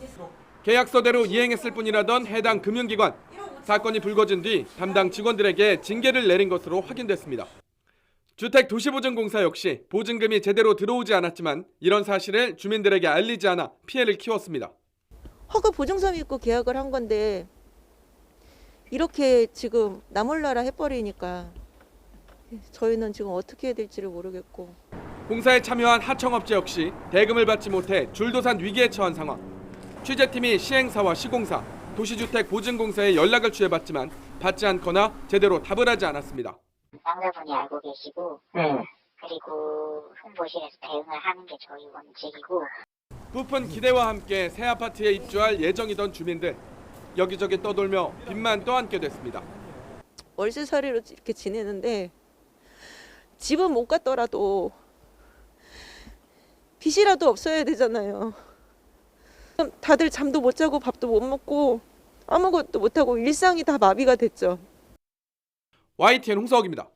계약서대로 이행했을 뿐이라던 해당 금융기관. 사건이 불거진 뒤 담당 직원들에게 징계를 내린 것으로 확인됐습니다. 주택도시보증공사 역시 보증금이 제대로 들어오지 않았지만 이런 사실을 주민들에게 알리지 않아 피해를 키웠습니다. 허가 보증서 믿고 계약을 한 건데 이렇게 지금 나몰라라 해버리니까 저희는 지금 어떻게 해야 될지를 모르겠고. 공사에 참여한 하청업체 역시 대금을 받지 못해 줄도산 위기에 처한 상황. 취재팀이 시행사와 시공사, 도시주택보증공사에 연락을 취해봤지만 받지 않거나 제대로 답을 하지 않았습니다. 상사분이 알고 계시고 그리고 홍보실에서 대응을 하는 게 저희 원칙이고. 부푼 기대와 함께 새 아파트에 입주할 예정이던 주민들. 여기저기 떠돌며 빚만 떠안게 됐습니다. 월세살이로 이렇게 지내는데 집은 못 갔더라도 빚이라도 없어야 되잖아요. 다들 잠도 못 자고 밥도 못 먹고 아무것도 못하고 일상이 다 마비가 됐죠. YTN 홍석입니다.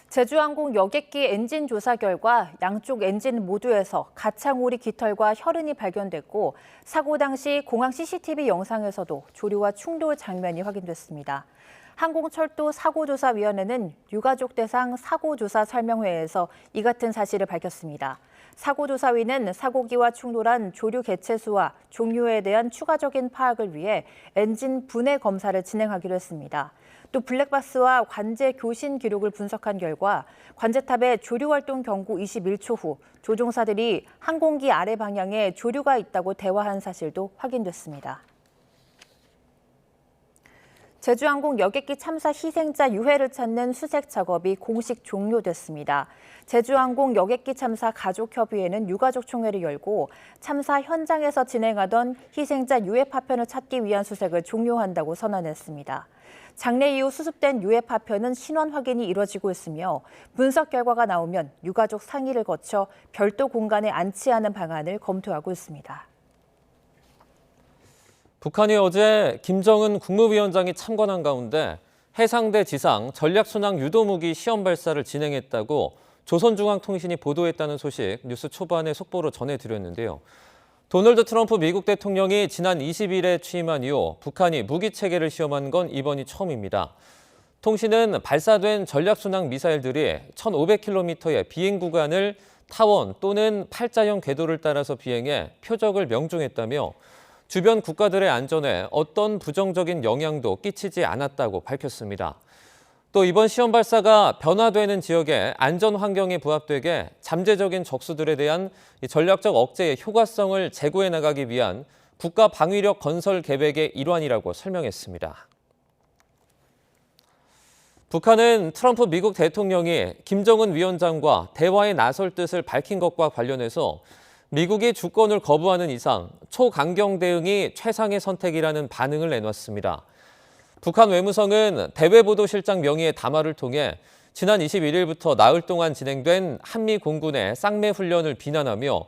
제주항공 여객기 엔진 조사 결과 양쪽 엔진 모두에서 가창오리 깃털과 혈흔이 발견됐고 사고 당시 공항 CCTV 영상에서도 조류와 충돌 장면이 확인됐습니다. 항공철도 사고조사위원회는 유가족 대상 사고조사 설명회에서 이 같은 사실을 밝혔습니다. 사고조사위는 사고기와 충돌한 조류 개체수와 종류에 대한 추가적인 파악을 위해 엔진 분해 검사를 진행하기로 했습니다. 또 블랙박스와 관제 교신 기록을 분석한 결과 관제탑의 조류 활동 경고 21초 후 조종사들이 항공기 아래 방향에 조류가 있다고 대화한 사실도 확인됐습니다. 제주항공 여객기 참사 희생자 유해를 찾는 수색 작업이 공식 종료됐습니다. 제주항공 여객기 참사 가족협의회는 유가족 총회를 열고 참사 현장에서 진행하던 희생자 유해 파편을 찾기 위한 수색을 종료한다고 선언했습니다. 장례 이후 수습된 유해 파편은 신원 확인이 이뤄지고 있으며 분석 결과가 나오면 유가족 상의를 거쳐 별도 공간에 안치하는 방안을 검토하고 있습니다. 북한이 어제 김정은 국무위원장이 참관한 가운데 해상대 지상 전략순항 유도무기 시험 발사를 진행했다고 조선중앙통신이 보도했다는 소식 뉴스 초반에 속보로 전해드렸는데요. 도널드 트럼프 미국 대통령이 지난 20일에 취임한 이후 북한이 무기 체계를 시험한 건 이번이 처음입니다. 통신은 발사된 전략순항 미사일들이 1,500km의 비행 구간을 타원 또는 팔자형 궤도를 따라서 비행해 표적을 명중했다며 주변 국가들의 안전에 어떤 부정적인 영향도 끼치지 않았다고 밝혔습니다. 또 이번 시험 발사가 변화되는 지역의 안전 환경에 부합되게 잠재적인 적수들에 대한 전략적 억제의 효과성을 제고해 나가기 위한 국가 방위력 건설 계획의 일환이라고 설명했습니다. 북한은 트럼프 미국 대통령이 김정은 위원장과 대화에 나설 뜻을 밝힌 것과 관련해서 미국이 주권을 거부하는 이상 초강경 대응이 최상의 선택이라는 반응을 내놨습니다. 북한 외무성은 대외보도실장 명의의 담화를 통해 지난 21일부터 나흘 동안 진행된 한미 공군의 쌍매 훈련을 비난하며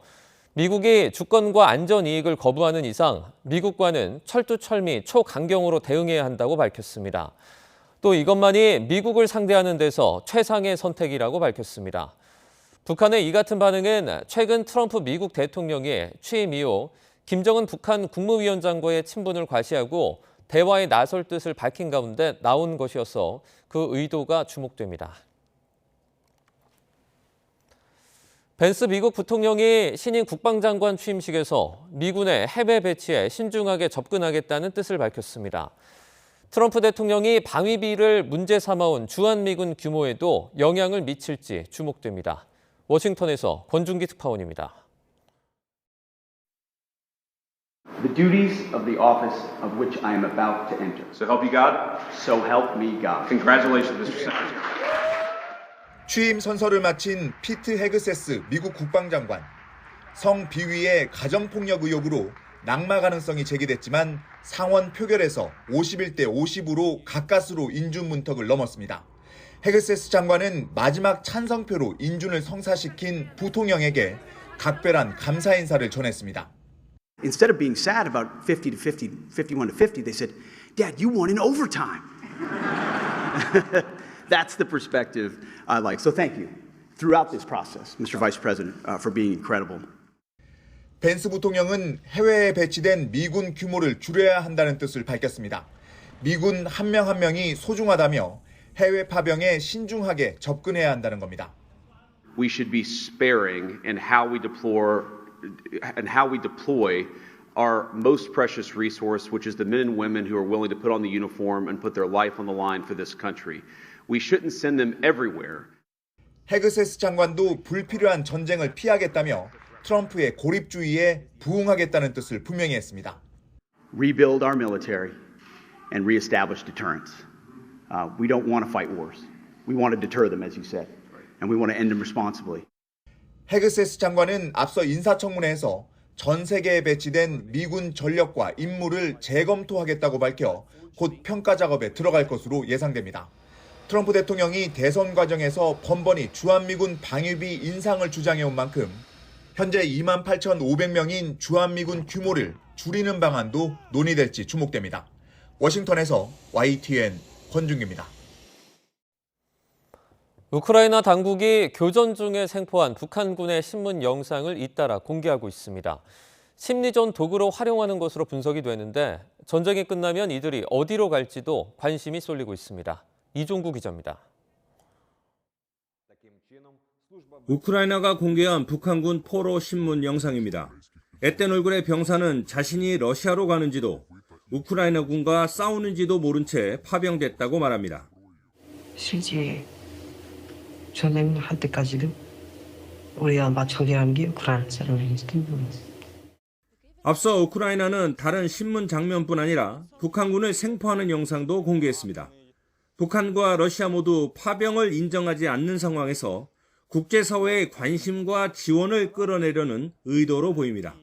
미국이 주권과 안전 이익을 거부하는 이상 미국과는 철두철미 초강경으로 대응해야 한다고 밝혔습니다. 또 이것만이 미국을 상대하는 데서 최상의 선택이라고 밝혔습니다. 북한의 이 같은 반응은 최근 트럼프 미국 대통령이 취임 이후 김정은 북한 국무위원장과의 친분을 과시하고 대화에 나설 뜻을 밝힌 가운데 나온 것이어서 그 의도가 주목됩니다. 벤스 미국 부통령이 신임 국방장관 취임식에서 미군의 해외 배치에 신중하게 접근하겠다는 뜻을 밝혔습니다. 트럼프 대통령이 방위비를 문제 삼아온 주한미군 규모에도 영향을 미칠지 주목됩니다. 워싱턴에서 권준기 특파원입니다. The duties of the office of which I am about to enter. So help you God. So help me God. Congratulations, Mr. Secretary. 취임 선서를 마친 피트 헤그세스 미국 국방장관. 성 비위의 가정폭력 의혹으로 낙마 가능성이 제기됐지만 상원 표결에서 51대 50으로 가까스로 인준 문턱을 넘었습니다. 헤그세스 장관은 마지막 찬성표로 인준을 성사시킨 부통령에게 각별한 감사 인사를 전했습니다. Instead of being sad about 50 to 50, 51 to 50, they said, "Dad, you won in overtime." That's the perspective I like. So thank you throughout this process, Mr. Vice President, for being incredible. 벤스 부통령은 해외에 배치된 미군 규모를 줄여야 한다는 뜻을 밝혔습니다. 미군 한 명 한 명이 소중하다며 해외 파병에 신중하게 접근해야 한다는 겁니다. We should be sparing in how we deploy our most precious resource, which is the men and women who are willing to put on the uniform and put their life on the line for this country. We shouldn't send them everywhere. 헤그세스 장관도 불필요한 전쟁을 피하겠다며 트럼프의 고립주의에 부응하겠다는 뜻을 분명히 했습니다. Rebuild our military and reestablish deterrence. We don't want to fight wars. We want to deter them, as you said, and we want to end them responsibly. 헤그세스 장관은 앞서 인사청문회에서 전 세계에 배치된 미군 전력과 임무를 재검토하겠다고 밝혀 곧 평가 작업에 들어갈 것으로 예상됩니다. 트럼프 대통령이 대선 과정에서 번번이 주한미군 방위비 인상을 주장해온 만큼 현재 28,500명인 주한미군 규모를 줄이는 방안도 논의될지 주목됩니다. 워싱턴에서 YTN 권준기입니다. 우크라이나 당국이 교전 중에 생포한 북한군의 신문 영상을 잇따라 공개하고 있습니다. 심리전 도구로 활용하는 것으로 분석이 되는데 전쟁이 끝나면 이들이 어디로 갈지도 관심이 쏠리고 있습니다. 이종구 기자입니다. 우크라이나가 공개한 북한군 포로 신문 영상입니다. 앳된 얼굴의 병사는 자신이 러시아로 가는지도 우크라이나군과 싸우는지도 모른 채 파병됐다고 말합니다. 실제 전쟁할 때까지도 우리가 마청이라는 게 우크라이나 사람인지도 모르겠어요. 앞서 우크라이나는 다른 신문 장면뿐 아니라 북한군을 생포하는 영상도 공개했습니다. 북한과 러시아 모두 파병을 인정하지 않는 상황에서 국제사회의 관심과 지원을 끌어내려는 의도로 보입니다.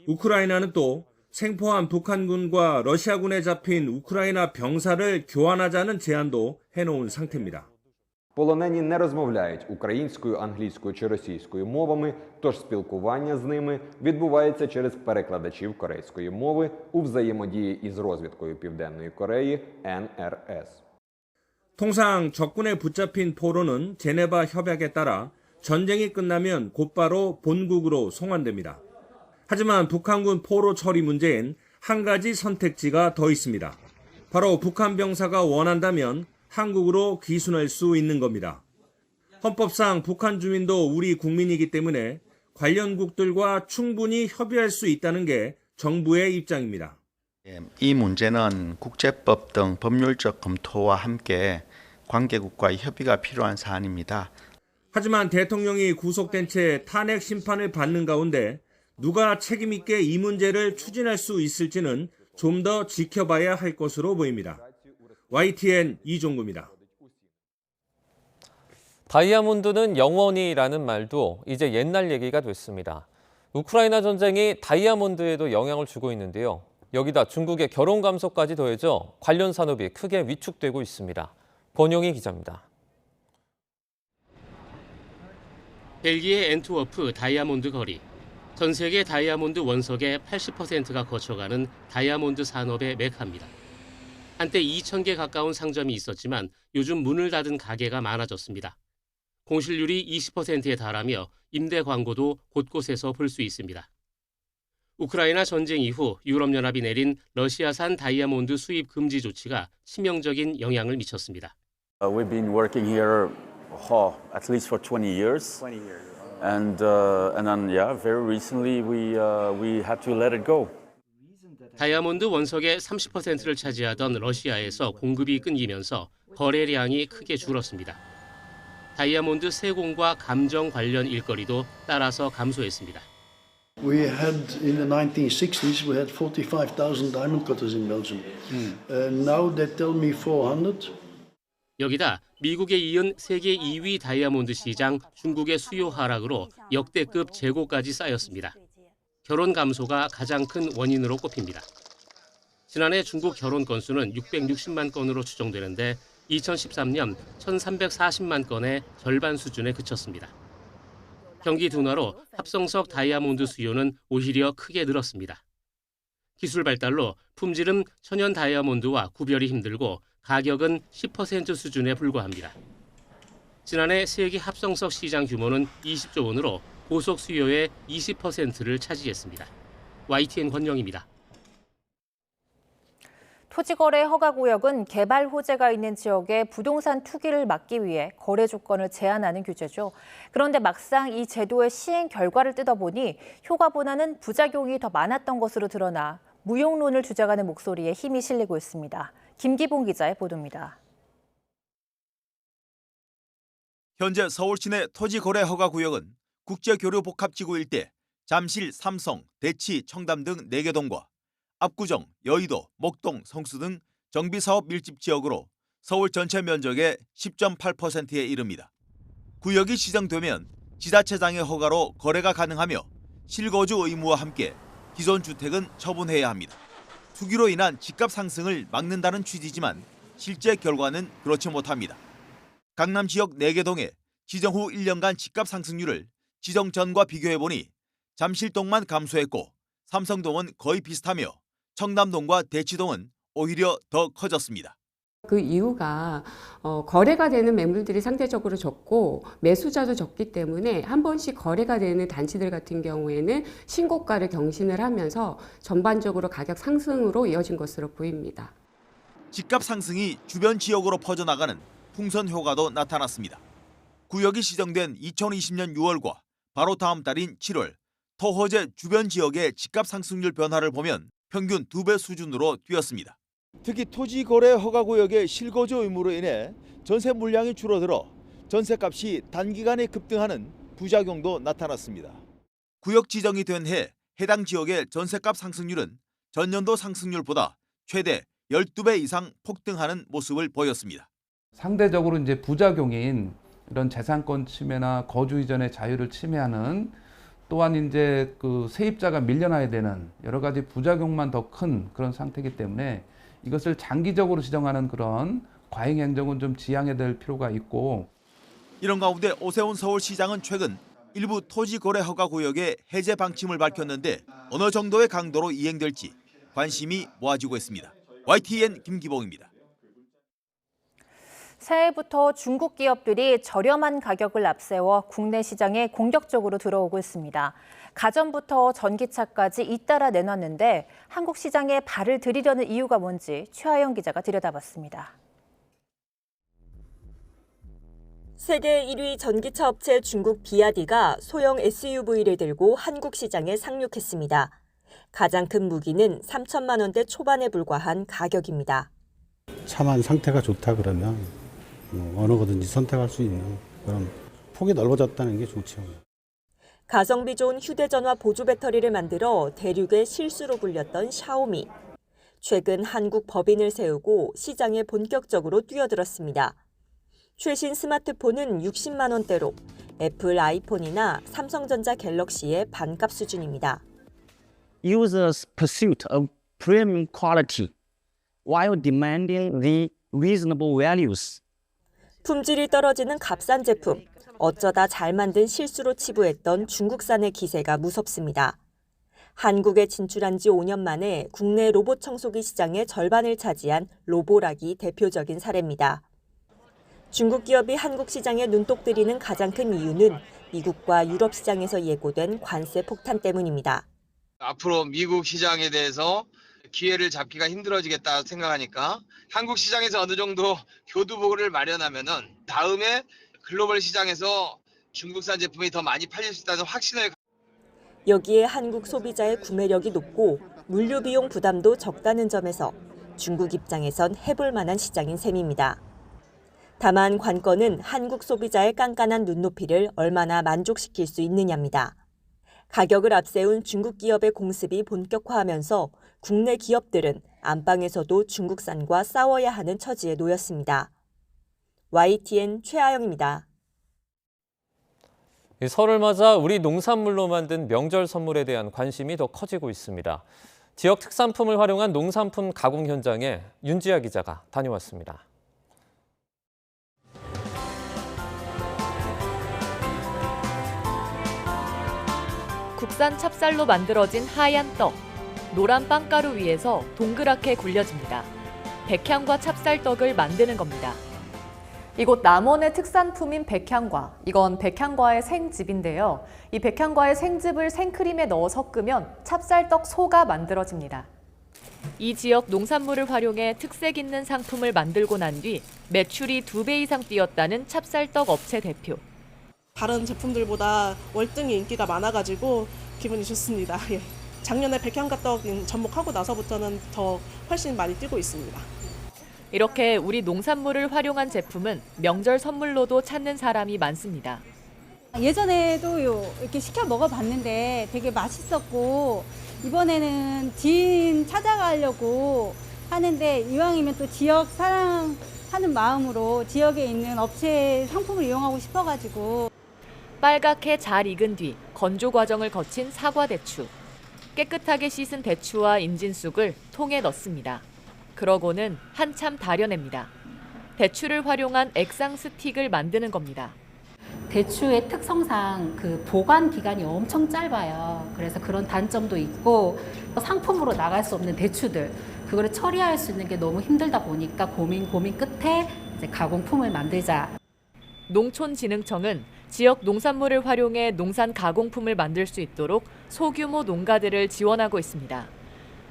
우크라이나는 또 생포한 북한군과 러시아군에 잡힌 우크라이나 병사를 교환하자는 제안도 해놓은 상태입니다. Полонені не розмовляють українською, англійською чи російською мовами, тож спілкування з ними відбувається через перекладачів корейської мови у взаємодії із розвідкою Південної Кореї NRS. 통상 적군에 붙잡힌 포로는 제네바 협약에 따라 전쟁이 끝나면 곧바로 본국으로 송환됩니다. 하지만 북한군 포로 처리 문제엔 한 가지 선택지가 더 있습니다. 바로 북한 병사가 원한다면 한국으로 귀순할 수 있는 겁니다. 헌법상 북한 주민도 우리 국민이기 때문에 관련국들과 충분히 협의할 수 있다는 게 정부의 입장입니다. 이 문제는 국제법 등 법률적 검토와 함께 관계국과의 협의가 필요한 사안입니다. 하지만 대통령이 구속된 채 탄핵 심판을 받는 가운데 누가 책임 있게 이 문제를 추진할 수 있을지는 좀 더 지켜봐야 할 것으로 보입니다. YTN 이종구입니다. 다이아몬드는 영원히라는 말도 이제 옛날 얘기가 됐습니다. 우크라이나 전쟁이 다이아몬드에도 영향을 주고 있는데요. 여기다 중국의 결혼 감소까지 더해져 관련 산업이 크게 위축되고 있습니다. 권용희 기자입니다. 벨기에 앤트워프 다이아몬드 거리. 전 세계 다이아몬드 원석의 80%가 거쳐가는 다이아몬드 산업의 메카입니다. 한때 2,000개 가까운 상점이 있었지만 요즘 문을 닫은 가게가 많아졌습니다. 공실률이 20%에 달하며 임대 광고도 곳곳에서 볼 수 있습니다. 우크라이나 전쟁 이후 유럽연합이 내린 러시아산 다이아몬드 수입 금지 조치가 치명적인 영향을 미쳤습니다. We've been working here at least for 20 years. And then very recently we had to let it go. 다이아몬드 원석의 30%를 차지하던 러시아에서 공급이 끊기면서 거래량이 크게 줄었습니다. 다이아몬드 세공과 감정 관련 일거리도 따라서 감소했습니다. We had in the 1960s we had 45,000 diamond cutters in Belgium. Now they tell me 400. 여기다 미국에 이은 세계 2위 다이아몬드 시장 중국의 수요 하락으로 역대급 재고까지 쌓였습니다. 결혼 감소가 가장 큰 원인으로 꼽힙니다. 지난해 중국 결혼 건수는 660만 건으로 추정되는데 2013년 1,340만 건의 절반 수준에 그쳤습니다. 경기 둔화로 합성석 다이아몬드 수요는 오히려 크게 늘었습니다. 기술 발달로 품질은 천연 다이아몬드와 구별이 힘들고 가격은 10% 수준에 불과합니다. 지난해 세계 합성석 시장 규모는 20조 원으로 보석 수요의 20%를 차지했습니다. YTN 권영입니다. 토지거래 허가구역은 개발 호재가 있는 지역에 부동산 투기를 막기 위해 거래 조건을 제한하는 규제죠. 그런데 막상 이 제도의 시행 결과를 뜯어보니 효과보다는 부작용이 더 많았던 것으로 드러나 무용론을 주장하는 목소리에 힘이 실리고 있습니다. 김기봉 기자의 보도입니다. 현재 서울 시내 토지거래 허가구역은 국제교류복합지구 일대 잠실, 삼성, 대치, 청담 등 4개 동과 압구정, 여의도, 목동, 성수 등 정비사업 밀집 지역으로 서울 전체 면적의 10.8%에 이릅니다. 구역이 지정되면 지자체장의 허가로 거래가 가능하며 실거주 의무와 함께 기존 주택은 처분해야 합니다. 투기로 인한 집값 상승을 막는다는 취지지만 실제 결과는 그렇지 못합니다. 강남 지역 4개 동의 지정 후 1년간 집값 상승률을 지정 전과 비교해보니 잠실동만 감소했고 삼성동은 거의 비슷하며 청담동과 대치동은 오히려 더 커졌습니다. 그 이유가 거래가 되는 매물들이 상대적으로 적고 매수자도 적기 때문에 한 번씩 거래가 되는 단지들 같은 경우에는 신고가를 경신을 하면서 전반적으로 가격 상승으로 이어진 것으로 보입니다. 집값 상승이 주변 지역으로 퍼져나가는 풍선 효과도 나타났습니다. 구역이 지정된 2020년 6월과 바로 다음 달인 7월, 토호제 주변 지역의 집값 상승률 변화를 보면 평균 2배 수준으로 뛰었습니다. 특히 토지거래 허가구역의 실거주 의무로 인해 전세 물량이 줄어들어 전세값이 단기간에 급등하는 부작용도 나타났습니다. 구역 지정이 된 해 해당 지역의 전셋값 상승률은 전년도 상승률보다 최대 12배 이상 폭등하는 모습을 보였습니다. 상대적으로 이제 부작용인 이런 재산권 침해나 거주 이전의 자유를 침해하는, 또한 이제 그 세입자가 밀려나야 되는 여러 가지 부작용만 더 큰 그런 상태이기 때문에 이것을 장기적으로 지정하는 그런 과잉 행정은 좀 지양해야 될 필요가 있고, 이런 가운데 오세훈 서울시장은 최근 일부 토지 거래 허가 구역의 해제 방침을 밝혔는데 어느 정도의 강도로 이행될지 관심이 모아지고 있습니다. YTN 김기봉입니다. 새해부터 중국 기업들이 저렴한 가격을 앞세워 국내 시장에 공격적으로 들어오고 있습니다. 가전부터 전기차까지 잇따라 내놨는데 한국 시장에 발을 들이려는 이유가 뭔지 최하영 기자가 들여다봤습니다. 세계 1위 전기차 업체 중국 비아디가 소형 SUV를 들고 한국 시장에 상륙했습니다. 가장 큰 무기는 3천만 원대 초반에 불과한 가격입니다. 차만 상태가 좋다 그러면 어느 거든지 선택할 수 있는 그런 폭이 넓어졌다는 게 좋죠. 가성비 좋은 휴대전화 보조 배터리를 만들어 대륙의 실수로 불렸던 샤오미. 최근 한국 법인을 세우고 시장에 본격적으로 뛰어들었습니다. 최신 스마트폰은 60만 원대로 애플 아이폰이나 삼성전자 갤럭시의 반값 수준입니다. Users' pursuit of premium quality while demanding the reasonable values. 품질이 떨어지는 값싼 제품, 어쩌다 잘 만든 실수로 치부했던 중국산의 기세가 무섭습니다. 한국에 진출한 지 5년 만에 국내 로봇 청소기 시장의 절반을 차지한 로보락이 대표적인 사례입니다. 중국 기업이 한국 시장에 눈독 들이는 가장 큰 이유는 미국과 유럽 시장에서 예고된 관세 폭탄 때문입니다. 앞으로 미국 시장에 대해서 기회를 잡기가 힘들어지겠다 생각하니까 한국 시장에서 어느 정도 교두보를 마련하면은 다음에 글로벌 시장에서 중국산 제품이 더 많이 팔릴 수 있다는 확신을. 여기에 한국 소비자의 구매력이 높고 물류 비용 부담도 적다는 점에서 중국 입장에선 해볼 만한 시장인 셈입니다. 다만 관건은 한국 소비자의 깐깐한 눈높이를 얼마나 만족시킬 수 있느냐입니다. 가격을 앞세운 중국 기업의 공습이 본격화하면서 국내 기업들은 안방에서도 중국산과 싸워야 하는 처지에 놓였습니다. YTN 최하영입니다. 설을 맞아 우리 농산물로 만든 명절 선물에 대한 관심이 더 커지고 있습니다. 지역 특산품을 활용한 농산품 가공 현장에 윤지아 기자가 다녀왔습니다. 국산 찹쌀로 만들어진 하얀 떡, 노란 빵가루 위에서 동그랗게 굴려집니다. 백향과 찹쌀떡을 만드는 겁니다. 이곳 남원의 특산품인 백향과, 이건 백향과의 생즙인데요. 이 백향과의 생즙을 생크림에 넣어 섞으면 찹쌀떡 소가 만들어집니다. 이 지역 농산물을 활용해 특색 있는 상품을 만들고 난 뒤 매출이 2배 이상 뛰었다는 찹쌀떡 업체 대표. 다른 제품들보다 월등히 인기가 많아가지고 기분이 좋습니다. 예. 작년에 백향과 떡 접목하고 나서부터는 더 훨씬 많이 뛰고 있습니다. 이렇게 우리 농산물을 활용한 제품은 명절 선물로도 찾는 사람이 많습니다. 예전에도 이렇게 시켜 먹어봤는데 되게 맛있었고 이번에는 지인 찾아가려고 하는데 이왕이면 또 지역 사랑하는 마음으로 지역에 있는 업체 상품을 이용하고 싶어가지고. 빨갛게 잘 익은 뒤 건조 과정을 거친 사과 대추. 깨끗하게 씻은 대추와 인진쑥을 통에 넣습니다. 그러고는 한참 다려냅니다. 대추를 활용한 액상 스틱을 만드는 겁니다. 대추의 특성상 그 보관 기간이 엄청 짧아요. 그래서 그런 단점도 있고 상품으로 나갈 수 없는 대추들, 그거를 처리할 수 있는 게 너무 힘들다 보니까 고민 끝에 이제 가공품을 만들자. 농촌진흥청은 지역 농산물을 활용해 농산 가공품을 만들 수 있도록 소규모 농가들을 지원하고 있습니다.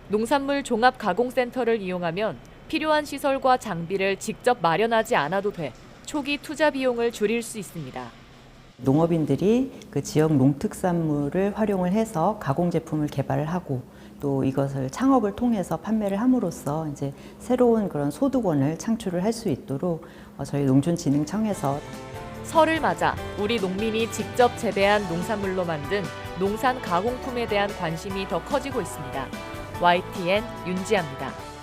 농산물 종합가공센터를 이용하면 필요한 시설과 장비를 직접 마련하지 않아도 돼 초기 투자 비용을 줄일 수 있습니다. 농업인들이 그 지역 농특산물을 활용을 해서 가공 제품을 개발을 하고 또 이것을 창업을 통해서 판매를 함으로써 이제 새로운 그런 소득원을 창출을 할 수 있도록 저희 농촌진흥청에서. 설을 맞아 우리 농민이 직접 재배한 농산물로 만든 농산 가공품에 대한 관심이 더 커지고 있습니다. YTN 윤지아입니다.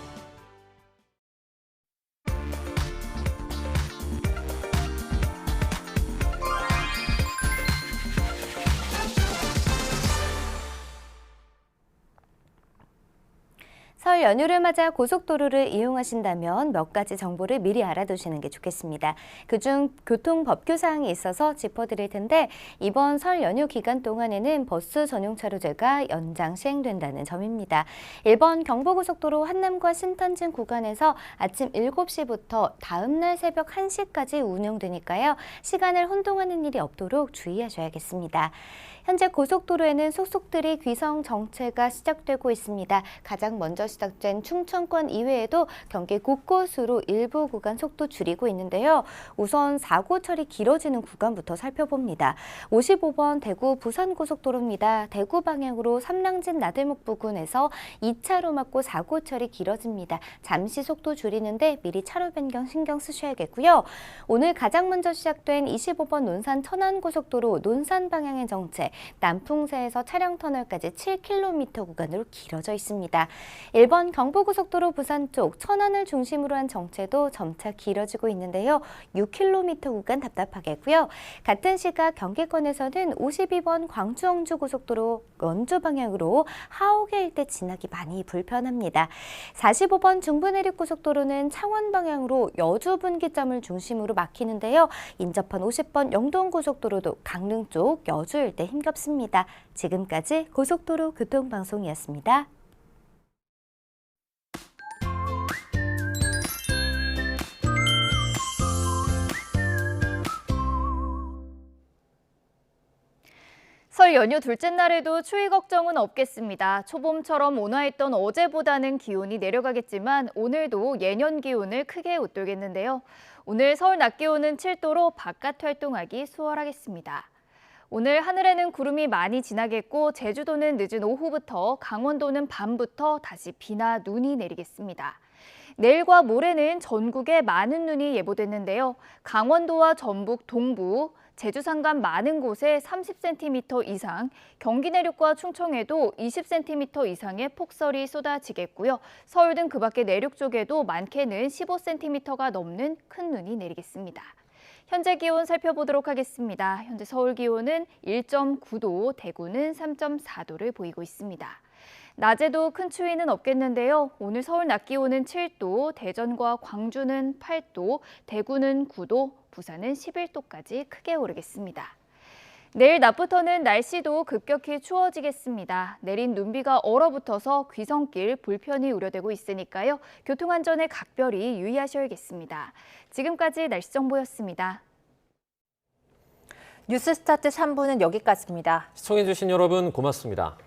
설 연휴를 맞아 고속도로를 이용하신다면 몇 가지 정보를 미리 알아두시는 게 좋겠습니다. 그중 교통법규 사항이 있어서 짚어드릴 텐데 이번 설 연휴 기간 동안에는 버스 전용 차로제가 연장 시행된다는 점입니다. 1번 경부고속도로 한남과 신탄진 구간에서 아침 7시부터 다음 날 새벽 1시까지 운영되니까요. 시간을 혼동하는 일이 없도록 주의하셔야겠습니다. 현재 고속도로에는 속속들이 귀성 정체가 시작되고 있습니다. 가장 먼저 시작된 충청권 이외에도 경기 곳곳으로 일부 구간 속도 줄이고 있는데요. 우선 사고 처리 길어지는 구간부터 살펴봅니다. 55번 대구 부산고속도로입니다. 대구 방향으로 삼랑진 나들목 부근에서 2차로 막고 사고 처리 길어집니다. 잠시 속도 줄이는데 미리 차로 변경 신경 쓰셔야겠고요. 오늘 가장 먼저 시작된 25번 논산 천안고속도로 논산 방향의 정체, 남풍사에서 차량 터널까지 7km 구간으로 길어져 있습니다. 1번 경부고속도로 부산 쪽 천안을 중심으로 한 정체도 점차 길어지고 있는데요. 6km 구간 답답하겠고요. 같은 시각 경기권에서는 52번 광주영주고속도로 원주 방향으로 하옥에 일대 지나기 많이 불편합니다. 45번 중부내륙고속도로는 창원 방향으로 여주 분기점을 중심으로 막히는데요. 인접한 50번 영동고속도로도 강릉 쪽 여주 일대 힘겹습니다. 지금까지 고속도로 교통방송이었습니다. 설 연휴 둘째 날에도 추위 걱정은 없겠습니다. 초봄처럼 온화했던 어제보다는 기온이 내려가겠지만 오늘도 예년 기온을 크게 웃돌겠는데요. 오늘 서울 낮 기온은 7도로 바깥 활동하기 수월하겠습니다. 오늘 하늘에는 구름이 많이 지나겠고 제주도는 늦은 오후부터, 강원도는 밤부터 다시 비나 눈이 내리겠습니다. 내일과 모레는 전국에 많은 눈이 예보됐는데요. 강원도와 전북 동부, 제주 산간 많은 곳에 30cm 이상, 경기 내륙과 충청에도 20cm 이상의 폭설이 쏟아지겠고요. 서울 등 그 밖의 내륙 쪽에도 많게는 15cm가 넘는 큰 눈이 내리겠습니다. 현재 기온 살펴보도록 하겠습니다. 현재 서울 기온은 1.9도, 대구는 3.4도를 보이고 있습니다. 낮에도 큰 추위는 없겠는데요. 오늘 서울 낮 기온은 7도, 대전과 광주는 8도, 대구는 9도, 부산은 11도까지 크게 오르겠습니다. 내일 낮부터는 날씨도 급격히 추워지겠습니다. 내린 눈비가 얼어붙어서 귀성길 불편이 우려되고 있으니까요. 교통안전에 각별히 유의하셔야겠습니다. 지금까지 날씨 정보였습니다. 뉴스스타트 3부는 여기까지입니다. 시청해주신 여러분 고맙습니다.